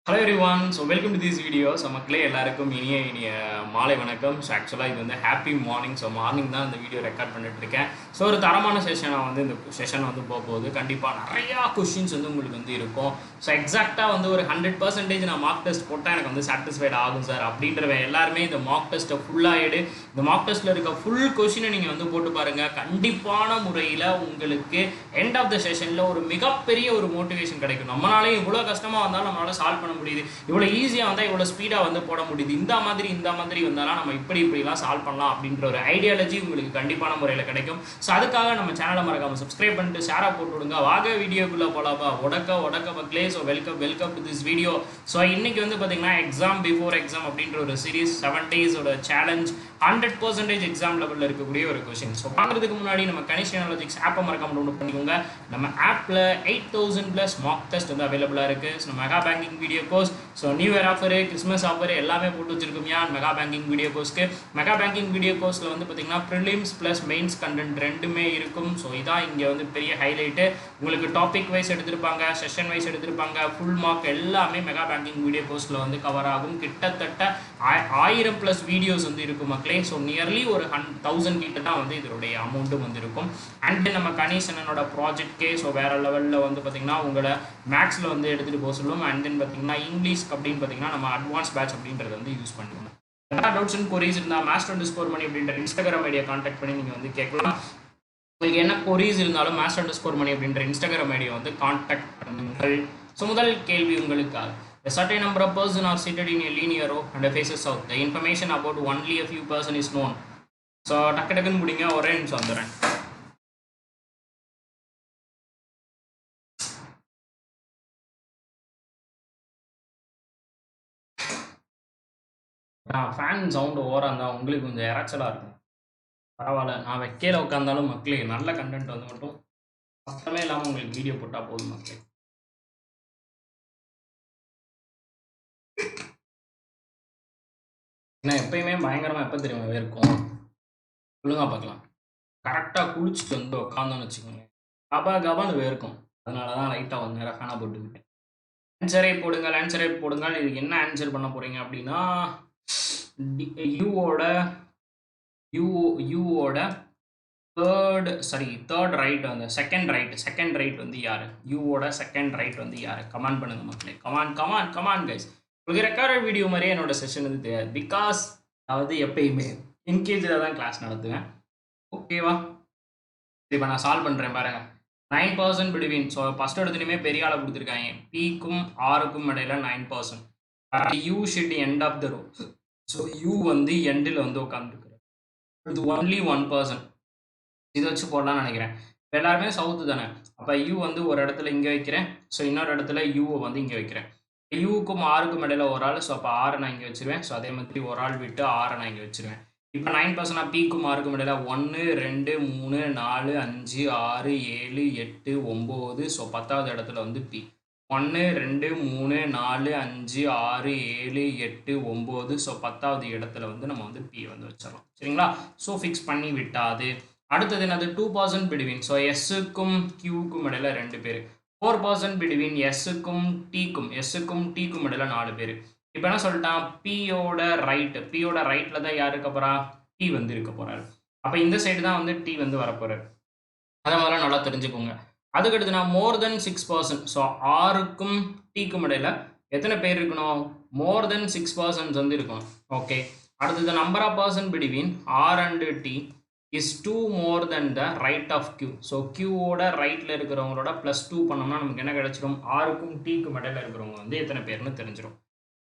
Hello everyone, so welcome to this video. So மக்களே எல்லாருக்கும் இனிய மாலை வணக்கம். ஸோ ஆக்சுவலாக இது வந்து ஹாப்பி மார்னிங். ஸோ மார்னிங் தான் இந்த வீடியோ ரெக்கார்ட் பண்ணிட்டு இருக்கேன். ஸோ ஒரு தரமான செஷனாக வந்து இந்த செஷன் வந்து போகுது. கண்டிப்பாக நிறையா கொஷின்ஸ் வந்து உங்களுக்கு வந்து இருக்கும். ஸோ எக்ஸாக்டாக வந்து ஒரு 100% நான் மார்க் டெஸ்ட் போட்டால் எனக்கு வந்து சாட்டிஸ்ஃபைட் ஆகும் சார் அப்படின்றவ எல்லாருமே இந்த மார்க் டெஸ்ட்டை ஃபுல்லாக எடு. இந்த மார்க் டெஸ்ட்டில் இருக்க ஃபுல் கொஷினை நீங்கள் வந்து போட்டு பாருங்கள். கண்டிப்பான முறையில் உங்களுக்கு எண்ட் ஆஃப் த செஷனில் ஒரு மிகப்பெரிய ஒரு மோட்டிவேஷன் கிடைக்கும். நம்மளாலே இவ்வளோ கஷ்டமாக வந்தாலும் நம்மளால் சால்வ் பண்ண முடியுது, இவ்வளோ ஈஸியாக வந்தால் இவ்வளோ ஸ்பீடாக வந்து போட முடியுது, இந்த மாதிரி வந்தாலும் நம்ம இப்படிலாம் சால்வ் பண்ணலாம் அப்படின்ற ஒரு ஐடியாலஜி உங்களுக்கு கண்டிப்பான முறையில் கிடைக்கும். ஸோ அதுக்காக நம்ம சேனலை மறக்காமல் சப்ஸ்கிரைப் பண்ணிட்டு ஷேராக போட்டு விடுங்க. வாங்க வீடியோக்குள்ளே போகலாப்பா. உடக்க மக்களே. So welcome to this video. So இன்னைக்கு வந்து பார்த்தீங்கன்னா எக்ஸாம் பிஃபோர் எக்ஸாம் அப்படின்ற ஒரு சீரீஸ் 7 டேஸோட சேலஞ்ச் 100% எக்ஸாம் லெவலில் இருக்கக்கூடிய ஒரு கொஷின். ஸோ பார்க்குறதுக்கு முன்னாடி நம்ம கனிஷ் அனாலிட்டிக்ஸ் ஆப்பை மறக்காம டவுன்லோட் பண்ணிக்கோங்க. நம்ம ஆப்பில் 8000+ மார்க் டெஸ்ட் வந்து அவைலபிளாக இருக்குது. So mega banking video course, so new year offer, Christmas offer எல்லாமே போட்டு வச்சிருக்கோம்யா மெகா பேங்கிங் வீடியோ கோர்ஸ்க்கு. மெகா பேங்கிங் வீடியோ கோர்ஸில் வந்து பார்த்தீங்கன்னா ப்ரிலிம்ஸ் ப்ளஸ் மெயின்ஸ் கண்டென்ட் ரெண்டுமே இருக்கும். ஸோ இதான் இங்கே வந்து பெரிய ஹைலைட்டு. உங்களுக்கு டாபிக் வைஸ் எடுத்திருப்பாங்க, செஷன் வைஸ் எடுத்திருப்பாங்க, ஃபுல் மார்க் எல்லாமே மெகா பேங்கிங் வீடியோ கோர்ஸில் வந்து கவர் ஆகும். கிட்டத்தட்ட 1000+ வீடியோஸ் வந்து இருக்கும் மக்களே. ஸோ நியர்லி ஒரு 1000 கிட்ட தான் வந்து இதனுடைய அமௌண்ட்டும் வந்து இருக்கும். அண்ட் நம்ம கணேசனோட ப்ராஜெக்ட்கே ஸோ வேறு லெவலில் வந்து பார்த்திங்கன்னா உங்களை மேக்ஸில் வந்து எடுத்துகிட்டு போக சொல்லுவோம். அண்ட் தென் பார்த்திங்கன்னா இங்கிலீஷ் அப்படின்னு பார்த்திங்கன்னா நம்ம அட்வான்ஸ் பேட்ச் அப்படின்றத வந்து யூஸ் பண்ணுவோம். எல்லா டவுட்ஸ் அண்ட் கொரீஸ் இருந்தால் master_money அப்படின்ற இன்ஸ்டாகிராம் ஐடியா கான்டாக்ட் பண்ணி நீங்கள் வந்து கேட்கலாம். உங்களுக்கு என்ன கொரீஸ் இருந்தாலும் master_money அப்படின்ற இன்ஸ்டாகிராம் ஐடியா வந்து கான்டாக்ட் பண்ணுங்கள். ஸோ முதல் கேள்வி உங்களுக்காக. A certain number of persons are seated in a linear row and faces south. The information about only a few person is known. So டக்குன்னு முடிங்க, ஒரே நிமிஷம் வந்துடுறேன். ஃபேன் சவுண்டு ஓவராக இருந்தால் உங்களுக்கு கொஞ்சம் இறைச்சலாக இருக்கும். பரவாயில்ல, நான் வைக்கையில் உட்காந்தாலும் மக்களே நல்ல கண்டென்ட் வந்து மட்டும் கஷ்டமே இல்லாமல் உங்களுக்கு வீடியோ போட்டால் போதும் மக்களே. ஏன்னா எப்பயுமே பயங்கரமாக எப்போ தெரியுமா வேர்க்கும், ஒழுங்காக பார்க்கலாம். கரெக்டாக குளிச்சுட்டு வந்து உட்காந்தோன்னு வச்சுக்கோங்க, கபான்னு வேர்க்கும். அதனால தான் லைட்டாக வந்து நேரம் ஃபேனாக போட்டுக்கிட்டேன். ஆன்சரே போடுங்கள். இதுக்கு என்ன ஆன்சர் பண்ண போகிறீங்க அப்படின்னா யூவோட தேர்ட் ரைட் வந்து செகண்ட் ரைட் வந்து யாரு? யூவோட செகண்ட் ரைட் வந்து யாரு? கமெண்ட் பண்ணுங்க மக்களே. Come on guys. உங்களுக்கு ரெக்கார்டட் வீடியோ மாதிரியே என்னோட செஷன் வந்து தெரியாது. பிகாஸ் அதாவது எப்பயுமே என்கேஜில் தான் கிளாஸ் நடத்துவேன். ஓகேவா? இப்போ நான் சால்வ் பண்ணுறேன் பாருங்க. 9% பிட்வீன். ஸோ ஃபர்ஸ்ட் எடுத்துலையுமே பெரிய ஆளை கொடுத்துருக்காங்க. பிக்கும் ஆருக்கும் இடையில 9%. U sit end of the row. So U வந்து எண்டில் வந்து உட்காந்துருக்குறேன். இது ஒன்லி 1%. இதை வச்சு போடலாம்னு நினைக்கிறேன். இப்போ எல்லாருமே சவுத்து தானே. அப்போ யூ வந்து ஒரு இடத்துல இங்கே வைக்கிறேன். ஸோ இன்னொரு இடத்துல யூவை வந்து இங்கே வைக்கிறேன். யூக்கும் ஆருக்கும் இடையில ஒரு ஆள். ஸோ அப்போ ஆரை நான் இங்கே வச்சுருவேன். ஸோ அதே மாதிரி ஒரு ஆள் விட்டு ஆரை நான் இங்கே வச்சுருவேன். இப்போ 9% பிக்கும் ஆருக்கும் இடையில 1 2 3 4 5 6 7 8 9. ஸோ 10வது இடத்துல வந்து பி. 1 2 3 4 5 6 7 8 9. ஸோ 10வது இடத்துல வந்து நம்ம வந்து பி வந்து வச்சிடலாம். சரிங்களா? ஸோ ஃபிக்ஸ் பண்ணி விட்டாது. அடுத்தது என்னது? 2% பிட்வீன். ஸோ எஸ்ஸுக்கும் கியூக்கும் இடையில 2 பேர். 4% பிட்வீன் எஸ்ஸுக்கும் டீக்கும் இடையில 4 பேர். இப்போ என்ன சொல்லிட்டான்? பியோட ரைட்டில் தான் யார் இருக்க போகிறா? டி வந்து இருக்க போகிறாரு. அப்போ இந்த சைடு தான் வந்து டி வந்து வரப்போகிறார். அதை முதல்ல நல்லா தெரிஞ்சுக்கோங்க. அதுக்கடுத்து நான் மோர் தென் 6%. ஸோ ஆருக்கும் டீக்கும் இடையில எத்தனை பேர் இருக்கணும்? மோர் தென் 6% வந்து இருக்கணும். ஓகே. அடுத்தது number of person between R and T is 2 more than the right of Q. So கியூவோட ரைட்டில் இருக்கிறவங்களோட +2 பண்ணோம்னா நமக்கு என்ன கிடைச்சிடும்? ஆருக்கும் டீக்கும் இடையில இருக்கிறவங்க வந்து எத்தனை பேர்னு தெரிஞ்சிடும்.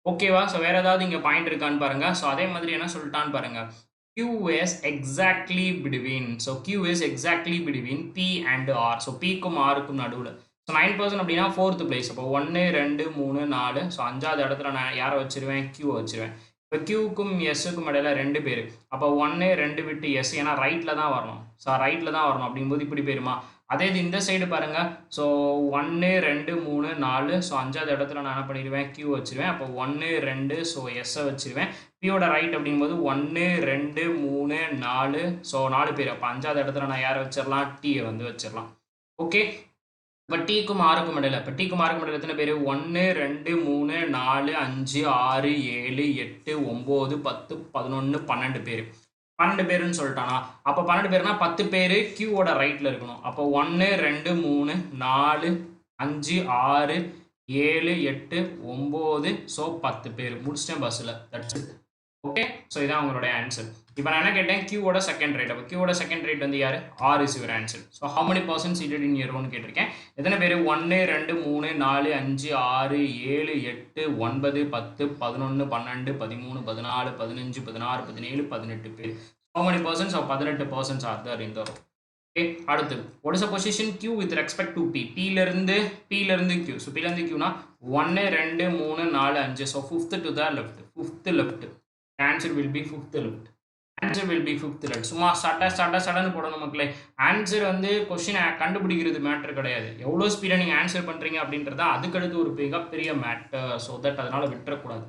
ஓகேவா? ஸோ வேறு ஏதாவது இங்கே பாயிண்ட் இருக்கான்னு பாருங்கள். ஸோ அதே மாதிரி என்ன சொல்லிட்டான்னு பாருங்கள். Q is exactly between. So Q is exactly between P and R. So Pக்கும் ஆருக்கும் நடுவில். ஸோ 9% அப்படின்னா 4th பிளேஸ். அப்போ 1 2 3 4. ஸோ 5வது இடத்துல நான் யாரை வச்சுருவேன்? Q வச்சுருவேன். இப்போ கியூக்கும் எஸ்ஸுக்கும் இடையில 2 பேர். அப்போ 1 2 விட்டு எஸ், ஏன்னா ரைட்டில் தான் வரணும். ஸோ ரைட்டில் தான் வரணும் அப்படிங்கும்போது இப்படி போயிருமா? அதே இது இந்த சைடு பாருங்கள். ஸோ 1 2 3 4. ஸோ 5வது இடத்துல நான் என்ன பண்ணிடுவேன்? கியூ வச்சுருவேன். அப்போ 1 2. ஸோ எஸ்ஸை வச்சுருவேன். பியோட ரைட் அப்படிங்கும்போது 1 2 3 4. ஸோ 4 பேர். அப்போ 5வது இடத்துல நான் யாரை வச்சிடலாம்? டீயை வந்து வச்சிடலாம். ஓகே. இப்போ டீக்கும் ஆருக்கும் இடையில இப்போ டீக்கும் ஆருக்கும் இடையில எத்தனை பேர் 1 2 3 4 5 6 7 8 9 10 11 12 பேர் 12 பேருன்னு சொல்லிட்டானா அப்போ 12 பேர்னா 10 பேர் கியூவோட ரைட்டில் இருக்கணும் அப்போ 1 2 3 4 5 6 7 8 9 ஸோ 10 பேர் முடிச்சிட்டேன் பஸ்ஸில் தட்ஸ் இட் ஓகே ஸோ இதான் உங்களுடைய ஆன்சர் இப்போ நான் என்ன கேட்டேன் கியூவோட செகண்ட் ரேட் அப்போ கியூவோட செகண்ட் ரேட் வந்து யார் R is your answer so how many percent seated in your own கேட்டிருக்கேன் எத்தனை பேர் 1 2 3 4 5 6 7 8 9 10 11 12 13 14 15 16 17 18 பேர் how many persons of 18% are there in the row okay அடுத்து what is a position Q with respect to P பியிலிருந்து Q so பியிலிருந்து கியூனா 1 2 3 4 5 so fifth to the left left answer will be fifth left answer will be fifth left சும்மா சடன்னு போடணும் மக்களே answer வந்து கொஸ்டினை கண்டுபிடிக்கிறது மேட்டர் கிடையாது எவ்வளோ ஸ்பீடாக நீங்கள் ஆன்சர் பண்ணுறீங்க அப்படின்றத அதுக்கடுத்து ஒரு மிகப்பெரிய மேட்டர் ஸோ தட் அதனால் விட்டுறக்கூடாது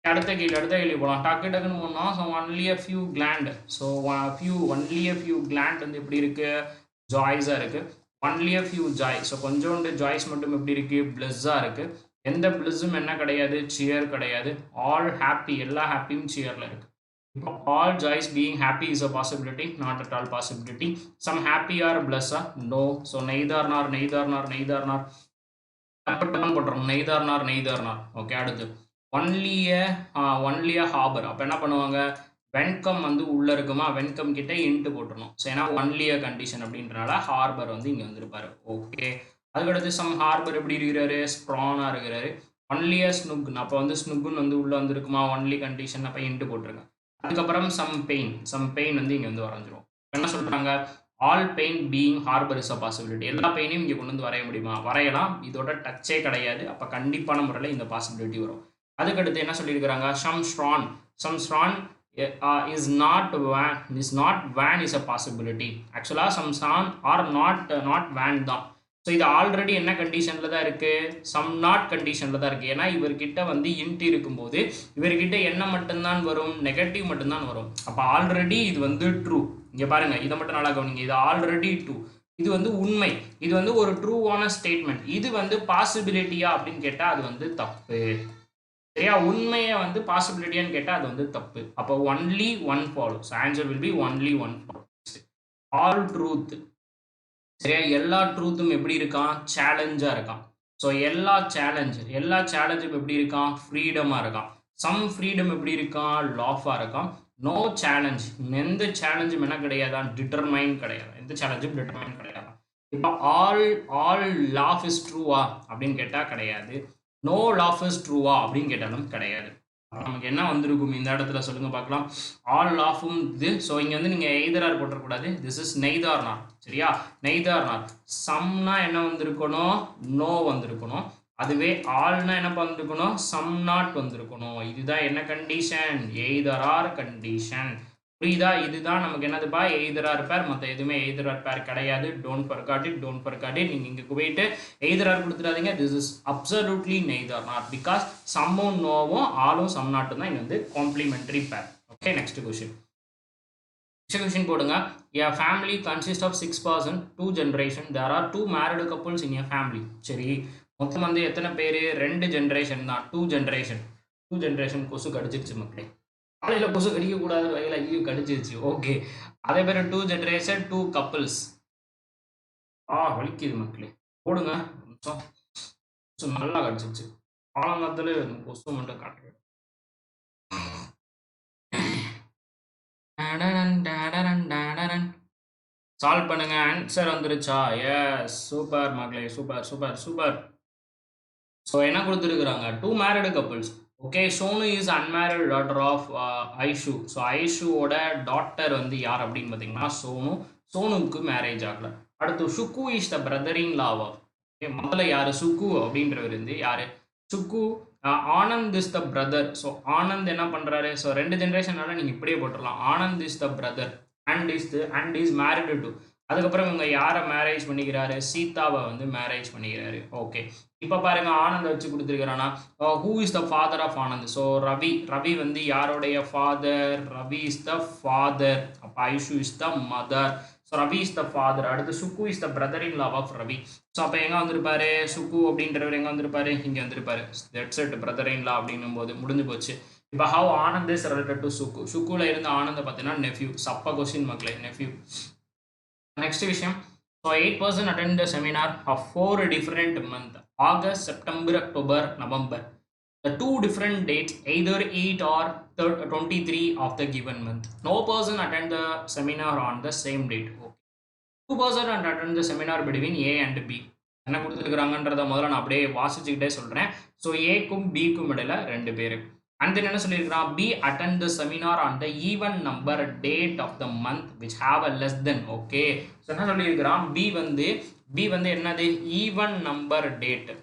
அடுத்த கேள்வி போகலாம் டக்குன்னு போனோம் so only a few gland so only a few gland வந்து எப்படி இருக்குது ஜாய்ஸாக இருக்குது only a few Joy so கொஞ்சோண்டு ஜாய்ஸ் மட்டும் எப்படி இருக்குது பிளஸ்ஸாக இருக்குது எந்த பிளிஸும் என்ன கிடையாது சியர் கிடையாது ஆல் ஹாப்பி எல்லா ஹாப்பியும் சியரில் இருக்கு இப்போ all joys being happy is a possibility not at all possibility some happy are பிளஸ்ஸா நோ ஸோ நெய்தார்னார் போட்டுறோம் நெய்தார்னார் ஓகே அடுத்து ஒன்லி அ ஹார்பர் அப்போ என்ன பண்ணுவாங்க வென்கம் வந்து உள்ளே இருக்குமா வென்கம் கிட்ட இன்ட்டு போட்டுருணும் ஸோ ஏன்னா ஒன்லி அ கண்டிஷன் அப்படின்றனால ஹார்பர் வந்து இங்கே வந்திருப்பாரு ஓகே அதுக்கடுத்து சம் ஹார்பர் எப்படி இருக்கிறாரு ஸ்ட்ரானாக இருக்கிறாரு ஒன்லி அ ஸ்னுக்குன்னு அப்போ வந்து ஸ்னுக்குன்னு வந்து உள்ளே வந்துருக்குமா ஒன்லி கண்டிஷன் அப்போ இன்ட்டு போட்டிருங்க அதுக்கப்புறம் சம் பெயின் வந்து இங்கே வந்து வரைஞ்சிரும் என்ன சொல்கிறாங்க all pain being harbour is a possibility எல்லா பெயினையும் இங்கே கொண்டு வந்து வரைய முடியுமா வரையலாம் இதோட டச்சே கிடையாது அப்போ கண்டிப்பான முறையில் இந்த பாசிபிலிட்டி வரும் அதுக்கடுத்து என்ன சொல்லியிருக்கிறாங்க some ஸ்ட்ரான் is not van is a possibility actually some song are not van தான் ஸோ இது ஆல்ரெடி என்ன கண்டிஷனில் தான் இருக்குது சம் நாட் கண்டிஷனில் தான் இருக்குது ஏன்னா இவர்கிட்ட வந்து இன்ட் இருக்கும்போது இவர்கிட்ட என்ன மட்டும்தான் வரும் நெகட்டிவ் மட்டும்தான் வரும் அப்போ ஆல்ரெடி இது வந்து ட்ரூ இங்கே பாருங்கள் இதை மட்டும் நல்லா கவனிங்க இது ஆல்ரெடி ட்ரூ இது வந்து உண்மை இது வந்து ஒரு ட்ரூவான ஸ்டேட்மெண்ட் இது வந்து பாசிபிலிட்டியா அப்படின்னு கேட்டால் அது வந்து தப்பு சரியா உண்மையை வந்து பாசிபிலிட்டியான்னு கேட்டால் அது வந்து தப்பு அப்போ only one follows answer will be only one follows all truth சரியா எல்லா ட்ரூத்தும் எப்படி இருக்கான் சேலஞ்சாக இருக்கான் ஸோ எல்லா சேலஞ்சும் எப்படி இருக்கான் ஃப்ரீடமாக இருக்கான் சம் ஃப்ரீடம் எப்படி இருக்கான் லாஃபாக இருக்கான் நோ சேலஞ்ச் எந்த சேலஞ்சும் என்ன கிடையாதான் டிட்டர்மைன் கிடையாது எந்த சேலஞ்சும் டிட்டர்மைன் கிடையாது இப்போ ஆல் லாஃப் இஸ் ட்ரூவா அப்படின்னு கேட்டால் கிடையாது நோ லாஃப் இஸ் ட்ரூவா அப்படின்னு கேட்டாலும் கிடையாது நமக்கு என்ன வந்திருக்கும் இந்த இடத்துல சொல்லுங்க பார்க்கலாம் ஆல் லாஃபும் இது ஸோ இங்கே வந்து நீங்கள் எய்தரார் போட்டக்கூடாது திஸ் இஸ் நெய்தார் நாட் சரியா நெய்தார் நாட் சம்னா என்ன வந்திருக்கணும் நோ வந்திருக்கணும் அதுவே ஆல்னா என்ன வந்திருக்கணும் சம் நாட் வந்திருக்கணும் இதுதான் என்ன கண்டிஷன் எய்தரார் கண்டிஷன் புரியுதா இதுதான் நமக்கு என்னதுப்பா எய்தரார் பேர் மற்ற எதுவுமே எய்தரார் பேர் கிடையாது டோன்ட் ஃபர்காட் இட் நீங்கள் இங்கே போயிட்டு எய்தரார் கொடுத்துடாதீங்க this is absolutely neither not because சம்மும் நோவும் ஆலும் சம் நாட்டும் தான் இங்கே வந்து complementary pair okay next question போடுங்க a family consists of 6 person 2 generation there are 2 married couples in a family சரி மொத்தம் வந்து எத்தனை பேர் 2 ஜென்ரேஷன் தான் 2 ஜென்ரேஷன் கொசு கடிச்சிருச்சு மக்களே காலையில் கொசு கடிக்கக்கூடாது வகையில் ஐயோ கடிச்சிருச்சு ஓகே அதே பேர் 2 ஜென்ரேஷன் 2 கப்புள்ஸ் வலிக்குது மக்களே போடுங்க கொசு நல்லா கடிச்சிருச்சு காலங்காலத்தில் கொசு மட்டும் காட்டுறேன் சால்வ் பண்ணுங்க ஆன்சர் வந்துருச்சா எஸ் சூப்பர் மக்களே சூப்பர் ஸோ என்ன கொடுத்துருக்குறாங்க 2 married couples okay Sonu is unmarried daughter of Aishu so ஐஷுவோட டாட்டர் வந்து யார் அப்படின்னு பார்த்தீங்கன்னா சோனுக்கு மேரேஜ் ஆகல அடுத்து Sukku is the brother in லாவா ஓகே முதல்ல யார் சுக்கு அப்படின்றவர் வந்து யார் Sukku Anand is the brother so Anand என்ன பண்ணுறாரு ஸோ 2 ஜென்ரேஷனால நீங்கள் இப்படியே போட்டுடலாம் Anand is the brother and is married to அதுக்கப்புறம் இவங்க யாரை மேரேஜ் பண்ணிக்கிறாரு சீதாவை வந்து மேரேஜ் பண்ணிக்கிறாரு ஓகே இப்போ பாருங்க ஆனந்த் வச்சு கொடுத்துருக்கிறானா who is the father of Anand so Ravi வந்து யாருடைய father Ravi is the father அப்போ Aishu is the mother so Ravi is the father. அடுத்து Sukku is the brother in law of Ravi. So அப்போ எங்கே வந்திருப்பாரு, சுக்கு அப்படின்றவர் எங்கே வந்திருப்பாரு, இங்கே வந்திருப்பாரு. That's it, brother in law அப்படின்னும் போது முடிஞ்சு போச்சு. இப்போ how Anand is related to Sukku. சுக்குல இருந்து ஆனந்த் பார்த்தீங்கன்னா நெஃப்யூ. சப்பா கொஸ்டின் மக்களே, நெஃப்யூ. நெக்ஸ்ட் விஷயம், so 8% attend the seminar of 4 different months, August, September, October, November. The 2 different dates, either 8 or 23 of the given month. No person attend the seminar on the same date. Okay. 2 person attend the seminar between A and B. என்ன கொடுத்துருக்குறாங்கன்றத முதல்ல நான் அப்படியே வாசிச்சுக்கிட்டே சொல்கிறேன். So ஏக்கும் பிக்கும் இடையில 2 பேர். And then என்ன சொல்லியிருக்கிறான், B attend the seminar on the even number date of the month which have a less than. Okay, so என்ன சொல்லியிருக்கிறான், B வந்து என்னது, even number date.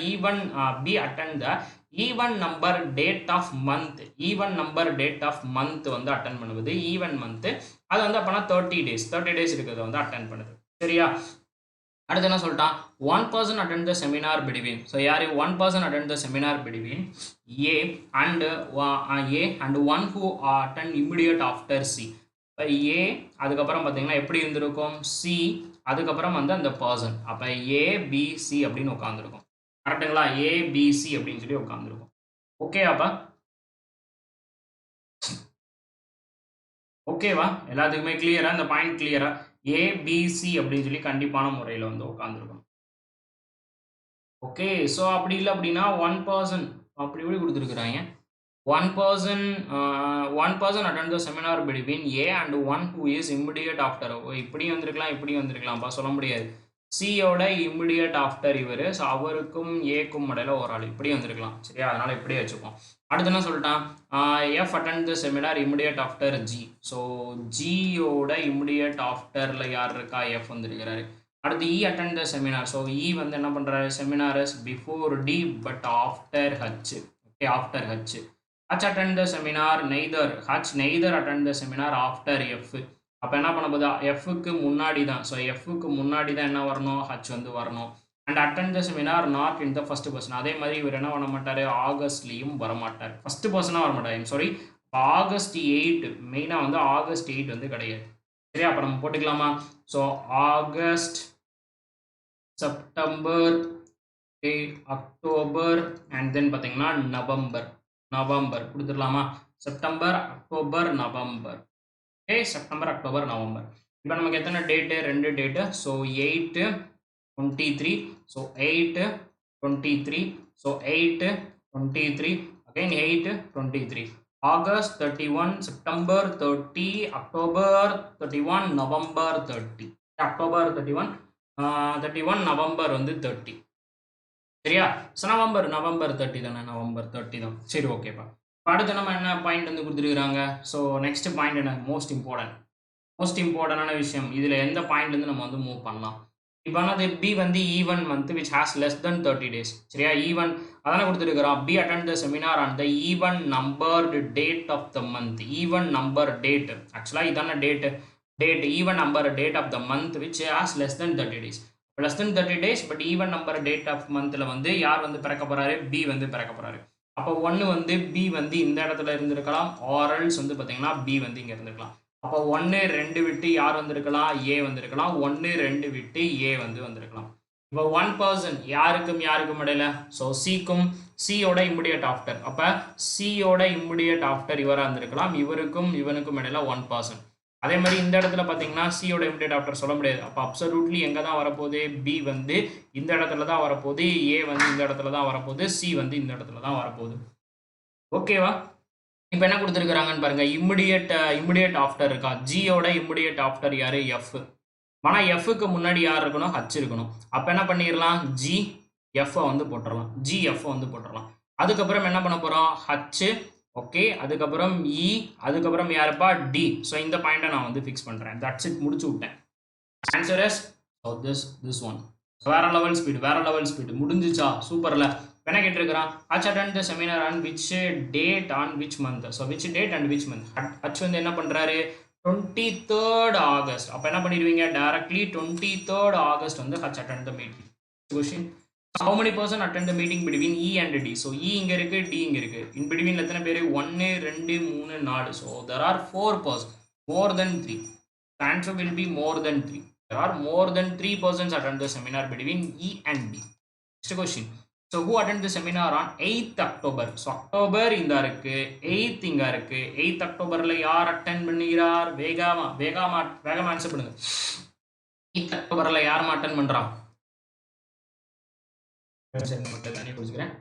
Even B attend the even number date of month. Even number date of month வந்து attend பண்ணுவது. Even month அது வந்து அப்போனா 30 days இருக்கிறத வந்து அட்டன் பண்ணுது. சரியா, அடுத்து என்ன சொல்லிட்டான், 1 person attend the seminar between. So யார், 1 person attend the seminar between A and one who attend immediate after C. இப்போ A அதுக்கப்புறம் பார்த்தீங்கன்னா எப்படி இருந்திருக்கும், C அதுக்கப்புறம் வந்து அந்த பர்சன். அப்போ ABC அப்படின்னு உட்காந்துருக்கும். கரெக்டுங்களா, ABC அப்படின்னு சொல்லி உட்காந்துருக்கும். ஓகே, அப்போ ஓகேவா, எல்லாத்துக்குமே கிளியரா, இந்த பாயிண்ட் கிளியரா, ஏபிசி அப்படின்னு சொல்லி கண்டிப்பான முறையில் வந்து உட்காந்துருக்கணும். ஓகே, ஸோ அப்படி இல்லை அப்படின்னா 1 person அப்படி இப்படி கொடுத்துருக்குறாங்க. 1 person attend the seminar between A and one who is immediate after. இப்படி வந்திருக்கலாம்ப்பா, சொல்ல முடியாது. சியோட இம்மிடியட் ஆஃப்டர் இவர். ஸோ அவருக்கும் ஏக்கும் இடையில ஒரு ஆள், இப்படி வந்திருக்கலாம். சரியா, அதனால இப்படியே வச்சுப்போம். அடுத்து என்ன சொல்லிட்டான், F attend the seminar immediate after G. So ஜியோட இமிடியட் ஆஃப்டரில் யார் இருக்கா, எஃப் வந்துருக்கிறாரு. அடுத்து E attend the seminar. So E வந்து என்ன பண்ணுறாரு, seminar is before D but after H. Okay, after H. H attend the seminar neither attend the seminar after F. அப்போ என்ன பண்ண போதா, எஃப்க்கு முன்னாடி தான். ஸோ எஃப்க்கு முன்னாடி தான் என்ன வரணும், ஹச் வந்து வரணும். And attend the seminar not in the first person. அதே மாதிரி இவர் என்ன பண்ண மாட்டார், ஆகஸ்ட்லேயும் வரமாட்டார், ஃபர்ஸ்ட் பர்சனாக வரமாட்டார். சாரி, ஆகஸ்ட் 8 மெயினாக வந்து ஆகஸ்ட் 8 வந்து கிடையாது. சரியா, அப்போ நம்ம போட்டுக்கலாமா. So August, September, October and then பார்த்தீங்கன்னா நவம்பர் கொடுத்துடலாமா. September, October, November. Okay, September, October, November. இப்போ நமக்கு எத்தனை date, 2 date. So 8, 23. So 8, 23. So 8, 23. Again 8, 23. August 31, September 30, October 31, November 30. October 31, November வந்து 30. சரியா, ஸோ நவம்பர் 30 தானே, நவம்பர் 30 தான். சரி, ஓகேப்பா. அடுத்து நம்ம என்ன பாயிண்ட் வந்து கொடுத்துருக்குறாங்க. ஸோ நெக்ஸ்ட் பாயிண்ட் என்ன, மோஸ்ட் இம்பார்ட்டண்டான விஷயம். இதில் எந்த பாயிண்ட்லேருந்து நம்ம வந்து மூவ் பண்ணலாம். இப்போ அது பி வந்து even month which has less than 30 days. சரியா, ஈவன் அதானே கொடுத்துருக்குறோம். B attend the seminar on the even numbered date of the month. Even number date, ஆக்சுவலாக இதான date even number date of the month which has less than 30 days. Less than 30 days but even number date of மந்தில் வந்து யார் வந்து பிறக்க போகிறாரு, B வந்து பிறக்க போகிறாரு. அப்போ 1 வந்து பி வந்து இந்த இடத்துல இருந்திருக்கலாம், ஆர்எல்ஸ் வந்து பார்த்தீங்கன்னா பி வந்து இங்கே இருந்திருக்கலாம். அப்போ 1, 2 விட்டு யார் வந்திருக்கலாம், ஏ வந்திருக்கலாம். 1, 2 விட்டு ஏ வந்து வந்திருக்கலாம். இப்போ 1 person யாருக்கும் இடையில, ஸோ சியோட இம்மிடியட் ஆஃப்டர். அப்போ சியோட இம்மிடியட் ஆஃப்டர் இவராக இருந்திருக்கலாம். இவனுக்கும் இடையில 1 person. அதே மாதிரி இந்த இடத்துல பார்த்தீங்கன்னா சியோட இமிடியட் ஆஃப்டர் சொல்ல முடியாது. அப்போ அப்சல்யூட்லி எங்கே தான் வரப்போகுது, பி வந்து இந்த இடத்துல தான் வரப்போகுது, ஏ வந்து இந்த இடத்துல தான் வரப்போகுது, சி வந்து இந்த இடத்துல தான் வரப்போகுது. ஓகேவா, இப்போ என்ன கொடுத்துருக்குறாங்கன்னு பாருங்க, இமிடியட் ஆஃப்டர் இருக்கா. ஜியோட இமிடியட் ஆஃப்டர் யாரு, எஃப். ஆனால் எஃப்க்கு முன்னாடி யார் இருக்கணும், ஹச் இருக்கணும். அப்போ என்ன பண்ணிடலாம், ஜி எஃப்ஐ வந்து போட்டுடலாம். அதுக்கப்புறம் என்ன பண்ண போகிறோம், ஹச். ஓகே, அதுக்கப்புறம் இ, அதுக்கப்புறம் யாருப்பா, டி. ஸோ இந்த பாயிண்ட்டை நான் வந்து ஃபிக்ஸ் பண்ணுறேன். தட்ஸ் இட், முடிச்சு விட்டேன். Answer is this one. வேற லெவல் ஸ்பீடு முடிஞ்சிச்சா, சூப்பர்ல. என்ன கேட்டிருக்கிறான், H attend the seminar on which date on which month. So which date and which month. H வந்து என்ன பண்ணுறாரு, 23rd ஆகஸ்ட். அப்போ என்ன பண்ணிடுவீங்க, டைரக்ட்லி 23rd ஆகஸ்ட் வந்து H attend the meeting. Question, how many person attend the meeting between E and D. So E இங்க இருக்கு, D இங்க இருக்கு. In between எத்தனை பேர், 1, 2, 3, 4. So there are 4 persons, more than 3. answer will be more than 3. There are more than 3 persons attend the seminar between E and B. Next question. So who attend the seminar on 8th October? So October இந்த இருக்கு, 8th இங்க இருக்கு. 8th Octoberல யார் attend பண்ணுகிறார்? வேகமா answer பண்ணுங்க. 8th Octoberல யார் attend பண்றா? சரி மட்டும் தண்ணி குடிச்சுக்கிறேன்.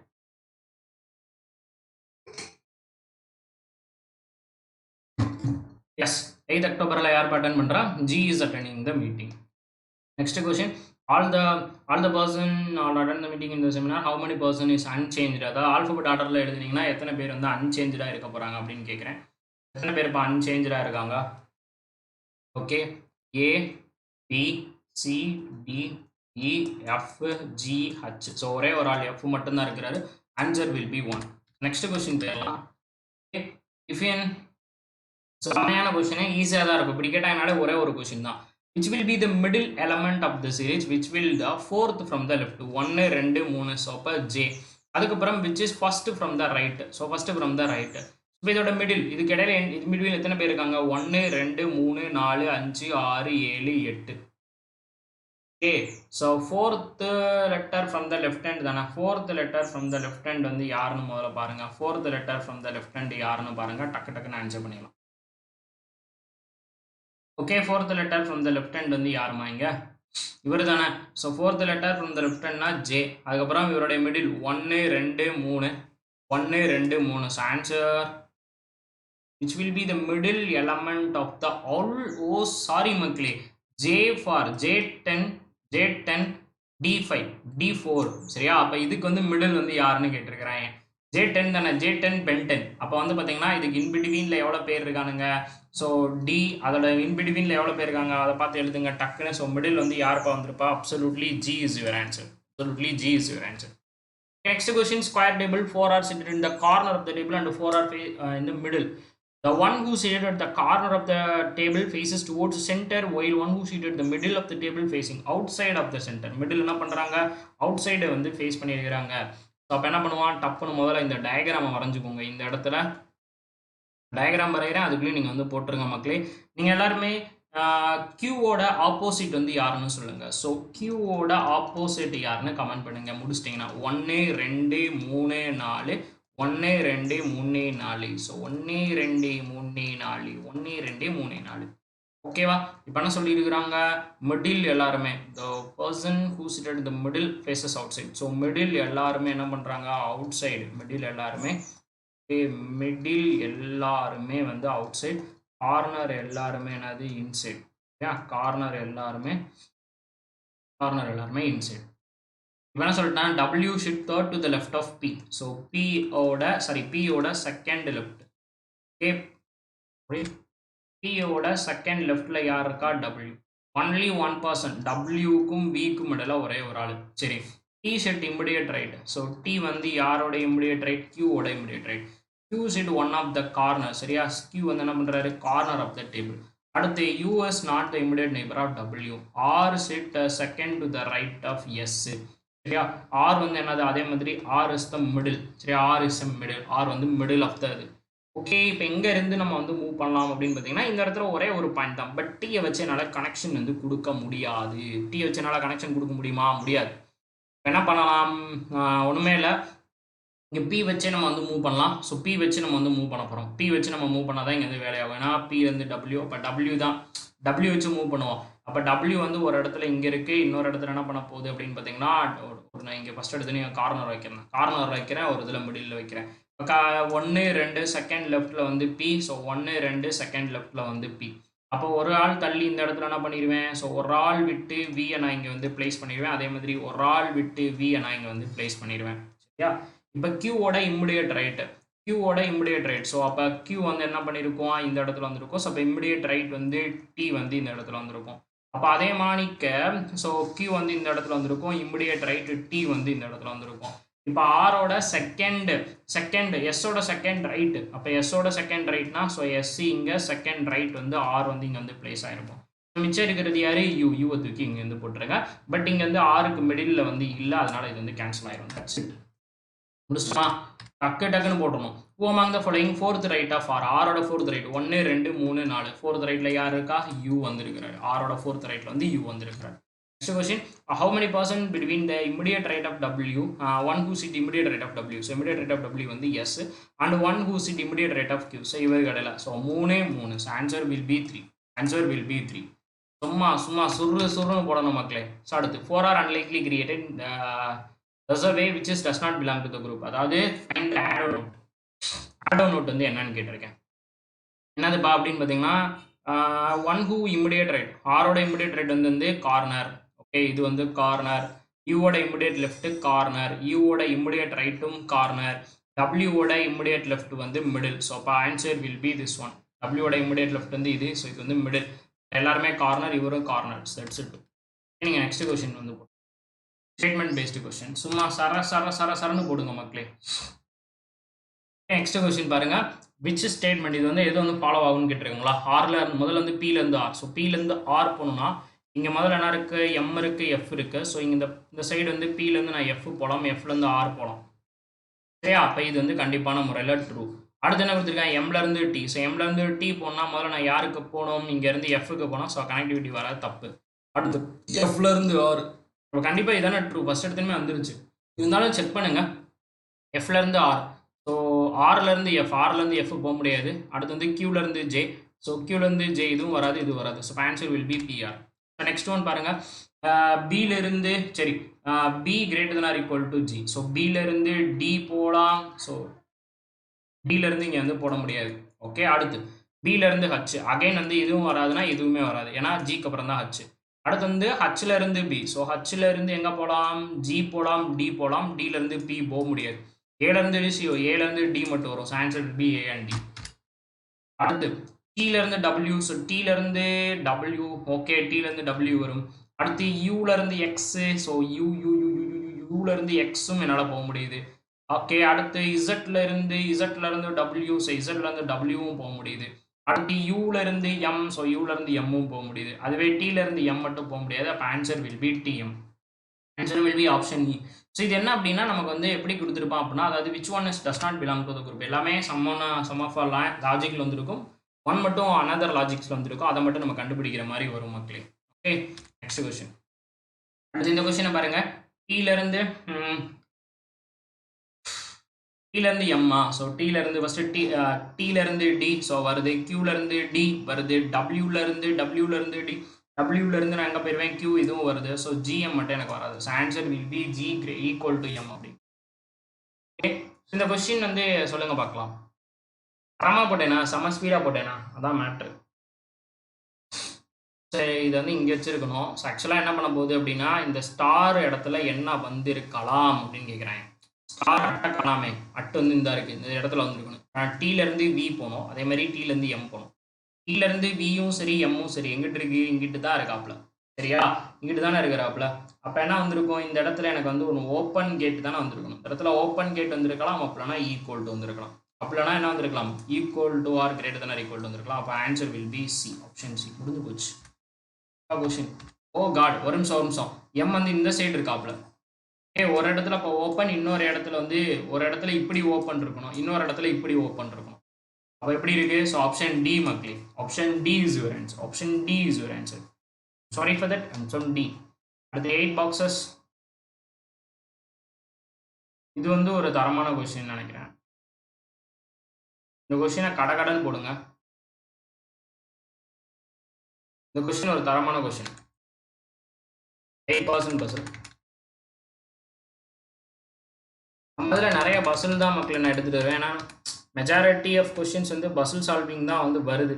Yes, 8th October yaar attend pandra? G is attending the meeting. Next question. All the person attend the meeting in the seminar. How many person is unchanged? That alphabet order la eduthinga எத்தனை பேர் வந்து unchanged இருக்க போறாங்க அப்படினு கேக்குறேன். எத்தனை பேர் இப்ப unchanged இருக்காங்க? Okay. A B C D E F G H. So ஒரே ஒரு ஆள் F மட்டும் தான் இருக்காரு. Answer will be 1. Next question பேரலாம். If in so சமையான क्वेश्चन ஈஸியா தான் இருக்கும். இப்படி கேட்டாங்கனாலே ஒரே ஒரு क्वेश्चन தான். Which will be the middle element of the series? Which will the fourth from the left? 1 2 3 so அப்ப J. அதுக்கு அப்புறம் which is first from the right? So first from the right. இப்போ இதோட மிடில் இதுக்கு இடையில இது middle எத்தனை பேர் இருக்காங்க? 1 2 3 4 5 6 7 8. Okay, so fourth letter from the left hand தான. Fourth letter from the left hand வந்து யாருன்னு முதல்ல பாருங்க. Fourth letter from the left hand யாருன்னு பாருங்க. டக்குன்னு ஆன்சர் பண்ணிடலாம். Okay, fourth letter from the left hand வந்து யாருமா இங்க? இவர் தானே. So fourth letter from the left handனா J. அதுக்கப்புறம் இவருடைய middle 1 2 3 1 2 3. So answer which will be the middle element of the all. Oh sorry மக்களே, J for J10 D5 D4 சரியா? அப்போ இதுக்கு வந்து மிடில் வந்து யாருன்னு கேட்டிருக்கிறேன். J10 தானே. J10 pentene. அப்போ வந்து பார்த்தீங்கன்னா இதுக்கு இன்பிட்வீனில் எவ்வளோ பேர் இருக்கானுங்க? ஸோ டி அதோட இன்பிட்வீனில் எவ்வளோ பேர் இருக்காங்க அதை பார்த்து எழுதுங்க டக்குன்னு. ஸோ மிடில் வந்து யாருப்பா வந்திருப்பா? Absolutely G is your answer. Absolutely G is your answer. Next question. Square table. 4 are seated in the corner of the table and 4 are in the middle. The one who seated at the corner of the table faces towards the center, while one who seated the middle of the table facing outside of the center. Middle என்ன பண்ணுறாங்க? Out வந்து face பண்ணியிருக்கிறாங்க. So அப்போ என்ன பண்ணுவான்? டப்புன்னு முதல்ல இந்த டயக்ராமை வரைஞ்சிக்கோங்க. இந்த இடத்துல டயக்ராம் வரைகிறேன், அதுக்குள்ளேயும் நீங்கள் வந்து போட்டுருங்க மக்களே. நீங்கள் எல்லாருமே கியூவோட ஆப்போசிட் வந்து யாருன்னு சொல்லுங்கள். ஸோ கியூவோட ஆப்போசிட் யாருன்னு கமெண்ட் பண்ணுங்கள். முடிச்சிட்டிங்கன்னா 1 2 3 4 1 2 3 4. ஸோ 1 2 3 4 1 2 3 4. ஓகேவா? இப்போ என்ன சொல்லியிருக்கிறாங்க? மிடில் எல்லாருமே the person who seated the middle faces outside. So middle எல்லாருமே என்ன பண்ணுறாங்க? Out side. மிடில் எல்லாருமே வந்து அவுட் சைடு. கார்னர் எல்லாருமே என்னது? இன்சைடு. ஓகே, கார்னர் எல்லாருமே இன்சைடு. இப்போ என்ன சொல்லிட்டேன்? W should third to the left of P. So P ஓட செகண்ட் லெஃப்ட். ஓகே, P ஓட செகண்ட் லெஃப்ட்ல யார் இருக்கா? W. Only one person. Wக்கும் Vக்கும் இடையில ஒரே ஒரு ஆள். சரி, T sit immediate right. So T வந்து யாரோட இமிடியேட் ரைட்? Q ஓட immediate right. Q sit one of the corner. சரியா? Q வந்து என்ன பண்றாரு? Corner of the table. அடுத்து U is not the immediate neighbor of W. R sit second to the right of S. சரியா? R வந்து என்னது? அதே மாதிரி R is the middle. சரியா? R is the middle. R வந்து middle of the இது. Okay, இப்போ எங்க இருந்து நம்ம வந்து மூவ் பண்ணலாம் அப்படின்னு பார்த்தீங்கன்னா இந்த இடத்துல ஒரே ஒரு பாயிண்ட் தான். பட் டீயை வச்சு என்னால் கனெக்ஷன் வந்து கொடுக்க முடியாது. டீயை வச்சு என்னால் கனெக்ஷன் கொடுக்க முடியுமா? முடியாது. என்ன பண்ணலாம்? ஒன்றுமே இல்லை. இங்கே P வச்சே நம்ம வந்து மூவ் பண்ணலாம். ஸோ P வச்சு நம்ம வந்து மூவ் பண்ண போகிறோம். P வச்சு நம்ம மூவ் பண்ணால் தான் இங்கே வந்து வேலையாகும். ஏன்னா P வந்து W. அப்போ W தான். W வச்சு மூவ் பண்ணுவோம். அப்போ W வந்து ஒரு இடத்துல இங்கே இருக்குது, இன்னொரு இடத்துல என்ன பண்ண போகுது அப்படின்னு பார்த்தீங்கன்னா நான் இங்கே ஃபஸ்ட் எடுத்து கார்னர் வைக்கிறேன், ஒரு இதில் மிடில் வைக்கிறேன். 1 2 செகண்ட் லெஃப்ட்டில் வந்து P. ஸோ 1 2 செகண்ட் லெஃப்ட்டில் வந்து P. அப்போ ஒரு ஆள் தள்ளி இந்த இடத்துல என்ன பண்ணிடுவேன்? ஸோ ஒரு ஆள் விட்டு V நான் இங்கே வந்து பிளேஸ் பண்ணிடுவேன். அதே மாதிரி ஒரு ஆள் விட்டு V நான் இங்கே வந்து பிளேஸ் பண்ணிடுவேன். சரியா? இப்போ Qவோட இமிடியேட் ரைட். ஸோ அப்போ Q வந்து என்ன பண்ணியிருக்கோம்? இந்த இடத்துல வந்துருக்கும். ஸோ அப்போ இமிடியேட் ரைட் வந்து T வந்து இந்த இடத்துல வந்துருக்கும். அப்போ அதே மாணிக்க ஸோ Q வந்து இந்த இடத்துல வந்திருக்கும், இமிடியேட் ரைட்டு T வந்து இந்த இடத்துல வந்திருக்கும். இப்போ ஆரோட செகண்ட் எஸ்ஸோட செகண்ட் ரைட்டு. அப்போ எஸ்ஸோட செகண்ட் ரைட்னா ஸோ எஸ்சி இங்கே செகண்ட் ரைட் வந்து ஆர் வந்து இங்கே வந்து பிளேஸ் ஆகிருக்கும். மிச்சம் இருக்கிறது யார்? யூவை தூக்கி இங்கே வந்து போட்டுருங்க. பட் இங்கே வந்து ஆருக்கு மிடில் வந்து இல்லை, அதனால இது வந்து கேன்சல் ஆயிரும். முடிச்சுமா? டக்கு டக்குன்னு போட்டுடணும். Who among the following fourth right of R? ஆரோட fourth right 1 2 3 4 fourth rightல யார் இருக்கா? U வந்திருக்கிறார். ஆரோட fourth rightல வந்து U வந்திருக்கிறார். Next question, how many person between the immediate right of W, one who sit immediate right of W, so immediate right of W வந்து S, and one who sit immediate right of Q, so இவர் கடையில், so 3 so answer will be 3, answer will be 3. சும்மா சுருன்னு போடணும் மக்களே. So அடுத்து 4 are unlikely created there's a way which is does not belong to the group. அதாவது find the add note. add note வந்து என்னன்னு கேட்டிருக்கேன். என்னதுப்பா அப்படின்னு பார்த்தீங்கன்னா ஒன் ஹூ இமிடியேட் ரைட், ஆரோட இமிடியேட் ரைட் வந்து கார்னர். ஓகே, இது வந்து கார்னர். யூவோட இமிடியேட் லெஃப்ட் கார்னர், யூவோட இமிடியேட் ரைட்டும் கார்னர், டபிள்யூவோட இமிடியேட் லெஃப்ட் வந்து மிடில். ஸோ அப்போ answer will be this one. டபிள்யூவோட இமிடியேட் லெஃப்ட் வந்து இது, ஸோ இது வந்து மிடில். எல்லாருமே கார்னர், இவரும் கார்னர். That's it. நீங்கள் நெக்ஸ்ட் கொஸ்டின் வந்து போடுங்க. Statement based question. சும்மா சரன்னு போடுங்க மக்களே. நெக்ஸ்ட் கொஸ்டின் பாருங்க. விச் ஸ்டேட்மெண்ட் இது வந்து எது வந்து ஃபாலோ ஆகும்னு கேட்டிருக்கீங்களா? ஆர்ல முதல்ல வந்து பிலேருந்து ஆர். ஸோ பிலேருந்து ஆர் போகணும்னா இங்கே முதல்ல என்ன இருக்குது? எம் இருக்குது, எஃப் இருக்குது. ஸோ இங்கே இந்த சைடு வந்து பிலேருந்து நான் எஃப் போகலாம், எஃப்லேருந்து ஆர் போகலாம். சரியா? அப்போ இது வந்து கண்டிப்பான முறையில் ட்ரூ. அடுத்து என்ன கொடுத்துருக்கேன்? எம்லேருந்து டி. ஸோ எம்லேருந்து டி போனால் முதல்ல நான் யாருக்கு போகணும்? இங்கேருந்து எஃப்க்கு போனால். ஸோ கனெக்டிவிட்டி வராது, தப்பு. அடுத்து எஃப்லேருந்து ஆர். இப்போ கண்டிப்பாக இதானே ட்ரூ. ஃபஸ்ட் எடுத்துமே வந்துருச்சு. இருந்தாலும் செக் பண்ணுங்கள். எஃப்லேருந்து ஆர். ஸோ ஆர்லேருந்து எஃப், ஆர்லேருந்து எஃப் போக முடியாது. அடுத்து வந்து கியூலேருந்து ஜே. ஸோ கியூலேருந்து ஜே இதுவும் வராது, இது வராது. So answer will be PR. Next one பாருங்கள். பியிலிருந்து சரி P greater than or equal to G. So பியிலிருந்து டி போகலாம். ஸோ டியிலேருந்து இங்கே வந்து போட முடியாது. ஓகே, அடுத்து பியிலேருந்து ஹச். அகைன் வந்து இதுவும் வராதுன்னா இதுவுமே வராது, ஏன்னா ஜிக்கு அப்புறம் தான் ஹச். அடுத்து வந்து ஹச்லேருந்து பி. ஸோ ஹச்லேருந்து எங்கே போகலாம்? ஜி போகலாம், டி போகலாம். டியிலேருந்து பி போக முடியாது. ஏலேருந்து சிஓ, ஏலேருந்து டி மட்டும் வரும். So answer P, A and D. அடுத்து டீலேருந்து டபிள்யூ. ஸோ டீலேருந்து டபிள்யூ. ஓகே, டீலேருந்து டபிள்யூ வரும். அடுத்து யூலேருந்து எக்ஸு. ஸோ யூலேருந்து எக்ஸும் என்னால் போக முடியுது. ஓகே, அடுத்து இசட்லேருந்து டபிள்யூ. ஸோ இசட்லேருந்து டபிள்யூவும் போக முடியுது. அடுத்து யூலேருந்து எம். ஸோ யூலேருந்து எம்மும் போக முடியுது. அதுவே டீலேருந்து எம் மட்டும் போக முடியாது. அப்போ answer will be DM. Answer will be option E. ஸோ இது என்ன அப்படின்னா நமக்கு வந்து எப்படி கொடுத்துருப்பான் அப்படின்னா, அதாவது which one is does not belong to the group. எல்லாமே சம் ஆஃப் லாஜிக்கில் வந்துருக்கும், ஒன் மட்டும் அனதர் லாஜிக்ஸில் வந்துருக்கும். அதை மட்டும் நம்ம கண்டுபிடிக்கிற மாதிரி வரும் மக்களே. Okay, next question. அடுத்து இந்த கொஸ்டினை பாருங்க. டீலேருந்து எம்மா. ஸோ டீலேருந்து ஃபஸ்ட்டு டீலேருந்து டி. ஸோ வருது. கியூலேருந்து டி வருது. டபிள்யூலேருந்து டி. டபிள்யூலேருந்து நான் எங்கே போயிடுவேன்? கியூ இதுவும் வருது. ஸோ ஜிஎம் மட்டும் எனக்கு வராது. So answer will P G equal to M அப்படி. ஓகே, இந்த கொஸ்டின் வந்து சொல்லுங்கள் பார்க்கலாம். தரமாக போட்டேனா, செம்ம ஸ்பீடாக போட்டேனா? அதான் மேட்ரு. சரி, இது வந்து இங்கே வச்சுருக்கணும். ஸோ ஆக்சுவலாக என்ன பண்ண போகுது அப்படின்னா, இந்த ஸ்டார் இடத்துல என்ன வந்திருக்கலாம் அப்படின்னு கேட்குறேன். ஸ்டார் அட்டை காணாமே, அட்டு வந்து இந்த இருக்குது, இந்த இடத்துல வந்துருக்கணும். நான் டீலேருந்து வி போகணும், அதே மாதிரி டீலேருந்து எம் போகணும். டீலேருந்து வியும் சரி எம்மும் சரி எங்கிட்டு இருக்கு? இங்கிட்டு தான் இருக்காப்புல. சரியா? இங்கிட்டு தானே இருக்கிறாப்புல. அப்போ என்ன வந்திருக்கும்? இந்த இடத்துல எனக்கு வந்து ஒரு ஓப்பன் கேட் தானே வந்திருக்கணும். இந்த இடத்துல ஓப்பன் கேட் வந்திருக்கலாம், அப்படின்னா ஈக்குவல் டு வந்திருக்கலாம். அப்படின்னா என்ன வந்திருக்கலாம்? Equal to or greater than or equal to வந்திருக்கலாம். அப்போ answer will be C, option C. முடிஞ்சு போச்சு கொஸ்டின். ஓ காட், ஒரு நிமிஷம். எம் வந்து இந்த சைடு இருக்காப்புல. ஒரு இடத்துல இப்போ ஓப்பன், இன்னொரு இடத்துல வந்து ஒரு இடத்துல இப்படி ஓப்பன் இருக்கணும், இன்னொரு இடத்துல இப்படி ஓப்பன் இருக்கணும். அப்போ எப்படி இருக்கு? ஸோ ஆப்ஷன் டி மக்களே. Option D is your answer. Option D is your answer. Sorry for that, option D. அடுத்து 8 பாக்ஸஸ். இது வந்து ஒரு தரமான கொஸ்டின் நினைக்கிறேன். இந்த கொஸ்டினை கடன்னு போடுங்க. இந்த கொஸ்டின் ஒரு தரமான கொஸ்டின். 8% பசில். அதில் நிறைய பசில் தான் மக்களை நான் எடுத்துகிட்டு வருவேன். ஏன்னா மெஜாரிட்டி ஆஃப் கொஸ்டின்ஸ் வந்து பசில் சால்விங் தான் வந்து வருது.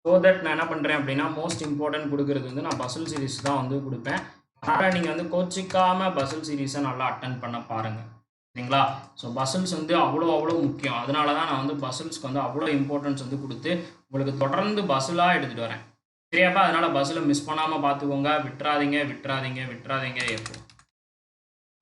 ஸோ தட் நான் என்ன பண்ணுறேன் அப்படின்னா, மோஸ்ட் இம்பார்ட்டன்ட் கொடுக்குறது வந்து நான் பசில் சீரீஸ் தான் வந்து கொடுப்பேன். ஆனால் நீங்கள் வந்து கோச்சிக்காமல் பசில் சீரீஸை நல்லா அட்டன் பண்ண பாருங்கள். சரிங்களா? ஸோ பசில்ஸ் வந்து அவ்வளோ முக்கியம். அதனால தான் நான் வந்து பசில்ஸ்க்கு வந்து அவ்வளோ இம்பார்ட்டன்ஸ் வந்து கொடுத்து உங்களுக்கு தொடர்ந்து பசிலாக எடுத்துகிட்டு வரேன். சரியாப்பா? அதனால் பஸ்ஸில் மிஸ் பண்ணாமல் பார்த்துக்கோங்க. விட்டுறாதீங்க எப்போ.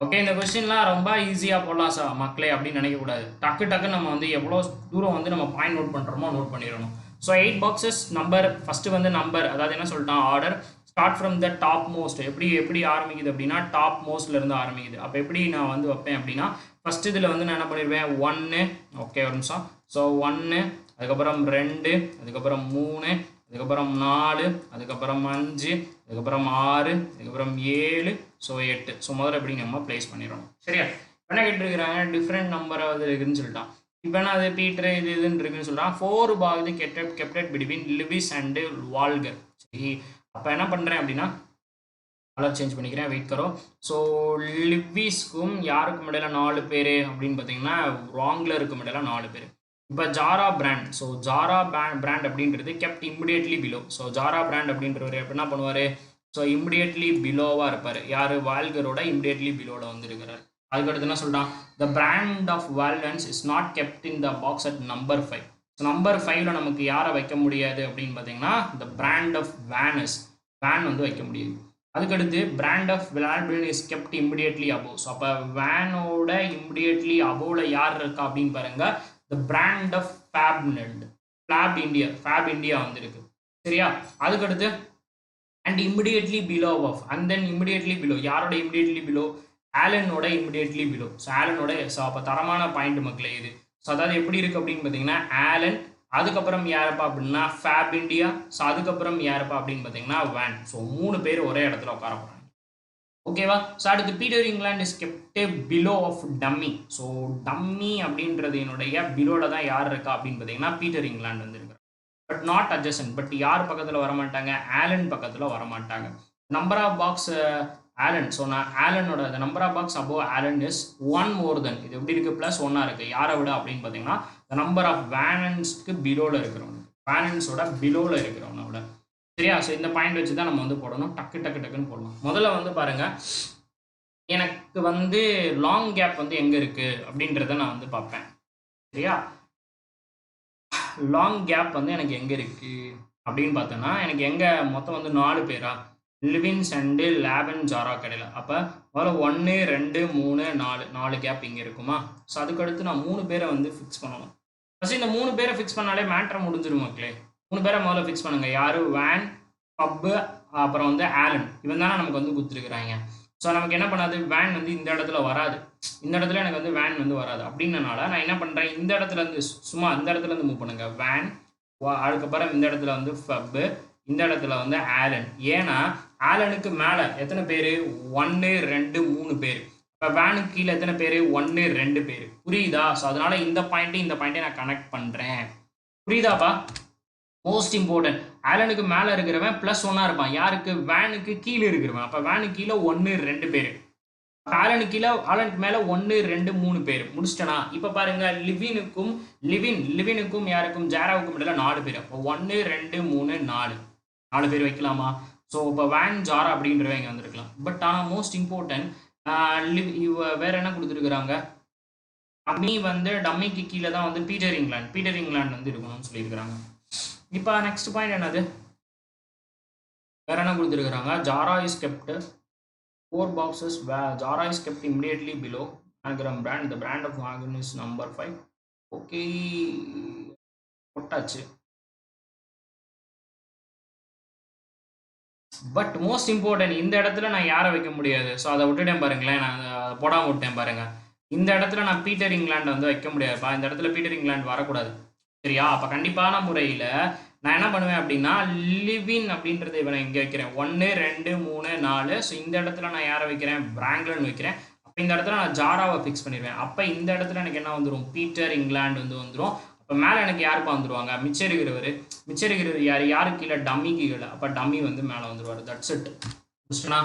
ஓகே, இந்த கொஸ்டின்லாம் ரொம்ப ஈஸியாக போடலாம் சார் மக்களே அப்படின்னு நினைக்கக்கூடாது. டக்கு நம்ம வந்து எவ்வளோ தூரம் வந்து நம்ம பாயிண்ட் நோட் பண்ணுறோமோ நோட் பண்ணிடணும். So 8 boxes number. ஃபஸ்ட்டு வந்து நம்பர், அதாவது என்ன சொல்லிட்டான், order start from the top most. எப்படி ஆரம்பிக்குது அப்படின்னா டாப் மோஸ்ட்லேருந்து ஆரம்பிக்குது. அப்போ எப்படி நான் வந்து வைப்பேன் அப்படின்னா, ஃபஸ்ட் இதில் வந்து நான் என்ன பண்ணிடுவேன் 1 ஓகே ஒரு நிமிஷம். ஸோ 1 அதுக்கப்புறம் 2 அதுக்கப்புறம் 3 அதுக்கப்புறம் 4 அதுக்கப்புறம் 5 அதுக்கப்புறம் 6 அதுக்கப்புறம் 7 ஸோ 8. ஸோ முதல்ல எப்படி நம்ம ப்ளேஸ் பண்ணிடணும் சரியா. என்ன கேட்டுருக்குறாங்க டிஃப்ரெண்ட் நம்பர் அது இருக்குன்னு சொல்லிட்டான். இப்போ என்ன அது பீட்டர் இது இதுன்னு இருக்குன்னு சொல்கிறான். 4 பால் கெப்டட் பிட்வீன் லிவிஸ் அண்டு வால்கர். சரி அப்போ என்ன பண்ணுறேன் அப்படின்னா கலர் சேஞ்ச் பண்ணிக்கிறேன் வெயிட் கரோ. ஸோ லிவிஸ்க்கும் யாருக்கும் இடையில 4 பேர் அப்படின்னு பார்த்தீங்கன்னா ராங்லருக்கும் இடையில 4 பேர். இப்போ Zara brand. So Zara brand அப்படின்றது kept immediately below. So Zara brand அப்படின்றவர் என்ன பண்ணுவார், ஸோ இமிடியேட்லி பிலோவாக இருப்பார். யார் வால்கரோட இமிடியேட்லி பிலோவில் வந்து இருக்கிறார். அதுக்கடுத்து என்ன சொல்கிறான், the brand of Waltons is not kept in the box at number 5. So number 5ல நமக்கு யாரை வைக்க முடியாது அப்படின்னு பார்த்தீங்கன்னா த பிராண்ட் ஆஃப் வேன் வந்து வைக்க முடியாது. அதுக்கடுத்து பிராண்ட் ஆஃப் விளால்பின் is kept immediately above. So அப்போ வேனோட இமிடியேட்லி அபோவில் யார் இருக்கா அப்படின்னு பாருங்க, the brand of Fab India வந்துருக்கு சரியா. அதுக்கடுத்து and immediately below of and then immediately below யாரோட இமிடியேட்லி பிலோ, ஆலனோட இமிடியேட்லி பிலோ. ஸோ ஆலனோட ஸோ அப்போ தரமான பாயிண்ட் மக்களே இது. ஸோ அதாவது எப்படி இருக்குது அப்படின்னு பார்த்தீங்கன்னா ஆலன், அதுக்கப்புறம் யாருப்பா அப்படின்னா ஃபேப் இண்டியா, ஸோ அதுக்கப்புறம் யாருப்பா அப்படின்னு பார்த்தீங்கன்னா வேன். ஸோ 3 பேர் ஒரே இடத்துல உட்கார போகிறாங்க ஓகேவா. ஸோ அடுத்து Peter England is kept below of dummy. So dummy அப்படின்றது என்னுடைய பிலோவில் தான் யார் இருக்கா அப்படின்னு பார்த்தீங்கன்னா பீட்டர் இங்கிலாந்து வந்து இருக்கிறார். But not adjacent. பட் யார் பக்கத்தில் வரமாட்டாங்க, ஆலன் பக்கத்தில் வரமாட்டாங்க. Number of box Alan. So நான் ஆலனோட the number of box above Alan is 1 more than. இது எப்படி இருக்குது ப்ளஸ் 1 இருக்குது யாரை விட அப்படின்னு பார்த்தீங்கன்னா the number of வேனன்ஸ்க்கு பிலோவில் இருக்கிறவங்க, வேனன்ஸோட பிலோவில் இருக்கிறவங்க விட சரியா. ஸோ இந்த பாயிண்ட் வச்சு தான் நம்ம வந்து போடணும். டக்குன்னு போடணும். முதல்ல வந்து பாருங்க எனக்கு வந்து லாங் கேப் வந்து எங்கே இருக்குது அப்படின்றத நான் வந்து பார்ப்பேன் சரியா. லாங் கேப் வந்து எனக்கு எங்கே இருக்குது அப்படின்னு பார்த்தோன்னா எனக்கு எங்கே மொத்தம் வந்து 4 பேரா லிவின்ஸ் அண்டு லேபன் ஜாரா கடையில். அப்போ முதல்ல 1 2 3 4 கேப் இங்கே இருக்குமா. ஸோ அதுக்கடுத்து நான் 3 பேரை வந்து ஃபிக்ஸ் பண்ணணும். ஃபஸ்ட்டு இந்த 3 பேரை ஃபிக்ஸ் பண்ணாலே மேட்ரை முடிஞ்சிடும் மக்களே. 3 பேரை முதல்ல ஃபிக்ஸ் பண்ணுங்கள். யார், வேன், பப்பு, அப்புறம் வந்து ஆலன். இவன் தானே நமக்கு வந்து கொடுத்துருக்குறாங்க. ஸோ நமக்கு என்ன பண்ணாது, வேன் வந்து இந்த இடத்துல வராது. இந்த இடத்துல எனக்கு வந்து வேன் வந்து வராது. அப்படின்னனால நான் என்ன பண்ணுறேன், இந்த இடத்துல இருந்து சும்மா இந்த இடத்துல இருந்து மூவ் பண்ணுங்கள் வேன். அதுக்கப்புறம் இந்த இடத்துல வந்து பப்பு, இந்த இடத்துல வந்து ஆலன். ஏன்னா ஆலனுக்கு மேலே எத்தனை பேர், 1 2 3 பேர். இப்போ வேனுக்கு கீழே எத்தனை பேர், 1 2 பேர். புரியுதா. ஸோ அதனால இந்த பாயிண்ட்டை நான் கனெக்ட் பண்ணுறேன். புரியுதாப்பா. மோஸ்ட் இம்பார்ட்டன்ட், ஆலனுக்கு மேலே இருக்கிறவன் +1 இருப்பான். யாருக்கு, வேனுக்கு கீழே இருக்கிறவன். அப்போ வேனுக்கு கீழே 1 2 பேர். ஆலனுக்கு கீழே ஆலனுக்கு மேலே 1 2 3 பேர். முடிச்சிட்டனா. இப்போ பாருங்க லிவினுக்கும் யாருக்கும் ஜாராவுக்கும் இடையில 4 பேர். அப்போ 1 2 3 4 பேர் வைக்கலாமா. ஸோ இப்போ வேன் ஜாரா அப்படின்றவங்க இங்கே வந்துருக்கலாம். பட் ஆனால் மோஸ்ட் இம்பார்ட்டன்ட் வேற என்ன கொடுத்துருக்குறாங்க, டம்மி வந்து டம்மிக்கு கீழே தான் வந்து பீட்டர் இங்கிலாந்து வந்து இருக்கணும்னு சொல்லியிருக்கிறாங்க. இப்போ நெக்ஸ்ட் பாயிண்ட் என்னது, வேற என்ன கொடுத்துருக்குறாங்க, Zara is kept 4 boxes. Zara is kept immediately below anagram brand. the brand of wagon is number 5. Okay போட்டாச்சு. பட் மோஸ்ட் இம்பார்ட்டன்ட் இந்த இடத்துல நான் யாரை வைக்க முடியாது. ஸோ அதை விட்டுட்டேன் பாருங்களேன், நான் போடாமல் விட்டேன் பாருங்க. இந்த இடத்துல நான் பீட்டர் இங்கிலாந்து வந்து வைக்க முடியாதுப்பா. இந்த இடத்துல பீட்டர் இங்கிலாந்து வரக்கூடாது சரியா. அப்போ கண்டிப்பான முறையில் நான் என்ன பண்ணுவேன் அப்படின்னா லிவின் அப்படின்றத இவனை இங்கே வைக்கிறேன். 1 2 3 4. ஸோ இந்த இடத்துல நான் யாரை வைக்கிறேன், பிராங்க்லன் வைக்கிறேன். அப்போ இந்த இடத்துல நான் ஜாராவை ஃபிக்ஸ் பண்ணிடுவேன். அப்போ இந்த இடத்துல எனக்கு என்ன வந்துடும், பீட்டர் இங்கிலாந்து வந்து வந்துடும். அப்போ மேலே எனக்கு யாருப்பா வந்துடுவாங்க, மிச்சம் இருக்கிறவர் யாருக்கு கீழே, டம்மிக்கு கீழே. அப்போ டம்மி வந்து மேலே வந்துடுவார். That's it. முடிச்சுனா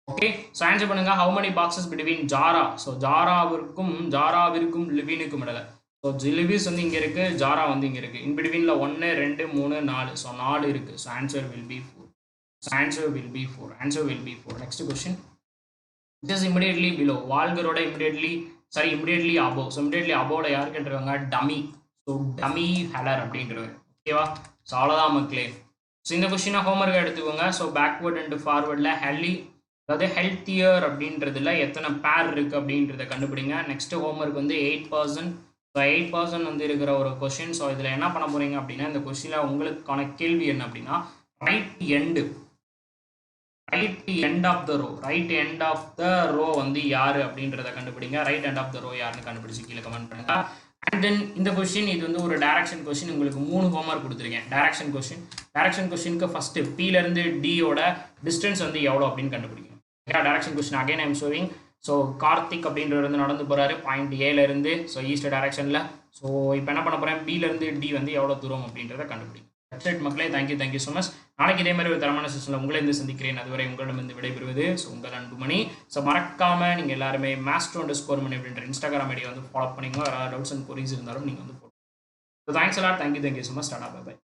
ஓகே. ஸோ ஆன்சர் பண்ணுங்க, how many boxes between Zara. So ஜாராவிற்கும் லிவினுக்கும் இடையில. ஸோ லிவிஸ் வந்து இங்கே இருக்குது, ஜாரா வந்து இங்கே இருக்குது. இன் பிட்வீனில் 1 2 3 4. ஸோ 4 இருக்குது. So answer will be 4. Next question, it is immediately below. வால்கரோட இமிடியேட்லி அபோவ். ஸோ இமிடியேட்லி அபோவில் யார் கேட்டுருவாங்க, டம்மி. ஸோ டம்மி ஹெலர் அப்படின்றவர் ஓகேவா. ஸோ அவ்வளோதான் மக்களே. ஸோ இந்த கொஸ்டினை ஹோம்ஒர்க் எடுத்துக்கோங்க. ஸோ பேக்வேர்ட் அண்ட் ஃபார்வர்டில் அதாவது ஹெல்த்தியர் அப்படின்றதுல எத்தனை பேர் இருக்குது அப்படின்றத கண்டுபிடிங்க. நெக்ஸ்ட் ஹோம்ஒர்க் வந்து 8%. ஸோ 8% வந்து இருக்கிற ஒரு கொஸ்டின். ஸோ இதில் என்ன பண்ண போகிறீங்க அப்படின்னா, இந்த கொஸ்டினில் உங்களுக்கான கேள்வி என்ன அப்படின்னா, right end right end of the row, right end of the row வந்து யாரு அப்படின்றத கண்டுபிடிங்க. Right end of the row யாருன்னு கண்டுபிடிச்சு கீழே கமெண்ட் பண்ணுங்க. அண்ட் தென் இந்த கொஸ்டின் இது வந்து ஒரு டைரக்ஷன் கொஸ்டின். உங்களுக்கு 3 ஹோம்ஒர்க் கொடுத்துருக்கேன். டைரக்ஷன் கொஸ்டினுக்கு ஃபர்ஸ்ட் Pல இருந்து Dயோட டிஸ்டன்ஸ் வந்து எவ்வளோ அப்படின்னு கண்டுபிடிக்கணும். Direction question again I'm showing. So Karthik அப்படின்றவர் வந்து நடந்து போகிறாரு பாயிண்ட் ஏல இருந்து, ஸோ ஈஸ்ட் டைரக்ஷனில். ஸோ இப்போ என்ன பண்ண போகிறேன், Bலேருந்து D வந்து எவ்வளோ தூரம் அப்படின்றத கண்டுபிடிக்கும். வெப்சைட் மக்களே, தேங்க்யூ ஸோ மச். நாளைக்கு இதே மாதிரி ஒரு தரமான செஷனில் உங்களை இருந்து சந்திக்கிறேன். அதுவரை உங்களிடம் விடைபெறுவது ஸோ உங்கள் அன்புமணி. ஸோ மறக்காமல் நீங்கள் எல்லாருமே master_mani அப்படின்ற இன்ஸ்டாகிராம் ஐடியை வந்து ஃபாலோ பண்ணிங்க. யாராவது டவுட்ஸ் அண்ட் கொரிஸ் இருந்தாலும் நீங்கள் வந்து போட்டு. ஸோ தேங்க்ஸ் எல்லாம், தேங்க்யூ ஸோ மச். டாடா, பை பை.